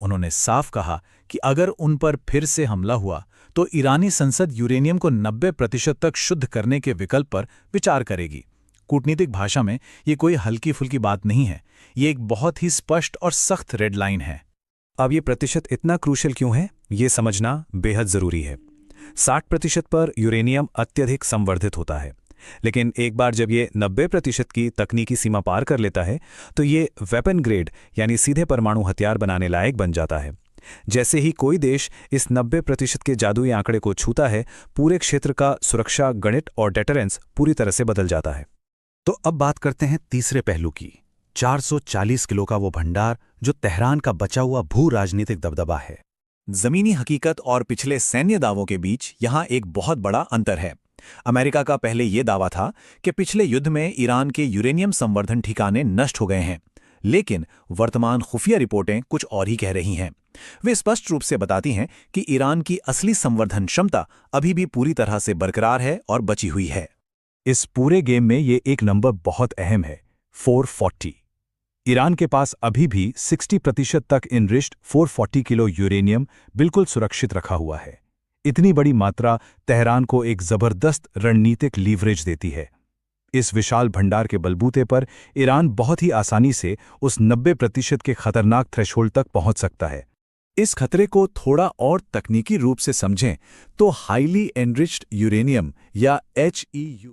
उन्होंने साफ कहा कि अगर उन पर फिर से हमला हुआ तो ईरानी संसद यूरेनियम को 90% तक शुद्ध करने के विकल्प पर विचार करेगी। कूटनीतिक भाषा में ये कोई हल्की फुल्की बात नहीं है, ये एक बहुत ही स्पष्ट और सख्त रेड लाइन है। अब ये प्रतिशत इतना क्रूशल क्यों है, ये समझना बेहद ज़रूरी है। 60% पर यूरेनियम अत्यधिक संवर्धित होता है, लेकिन एक बार जब ये 90% की तकनीकी सीमा पार कर लेता है तो ये वेपन ग्रेड यानी सीधे परमाणु हथियार बनाने लायक बन जाता है। जैसे ही कोई देश इस 90% के जादुई आंकड़े को छूता है, पूरे क्षेत्र का सुरक्षा गणित और डेटरेंस पूरी तरह से बदल जाता है। तो अब बात करते हैं तीसरे पहलू की, 440 किलो का वो भंडार जो तेहरान का बचा हुआ भू राजनीतिक दबदबा है। जमीनी हकीकत और पिछले सैन्य दावों के बीच यहाँ एक बहुत बड़ा अंतर है। अमेरिका का पहले ये दावा था कि पिछले युद्ध में ईरान के यूरेनियम संवर्धन ठिकाने नष्ट हो गए हैं, लेकिन वर्तमान खुफिया रिपोर्टें कुछ और ही कह रही हैं। वे स्पष्ट रूप से बताती हैं कि ईरान की असली संवर्धन क्षमता अभी भी पूरी तरह से बरकरार है और बची हुई है। इस पूरे गेम में ये एक नंबर बहुत अहम है, 440। ईरान के पास अभी भी 60% तक इनरिच्ड 440 किलो यूरेनियम बिल्कुल सुरक्षित रखा हुआ है। इतनी बड़ी मात्रा तेहरान को एक जबरदस्त रणनीतिक लीवरेज देती है। इस विशाल भंडार के बलबूते पर ईरान बहुत ही आसानी से उस 90% के खतरनाक थ्रेशोल्ड तक पहुंच सकता है। इस खतरे को थोड़ा और तकनीकी रूप से समझें तो हाईली एनरिच्ड यूरेनियम या HEU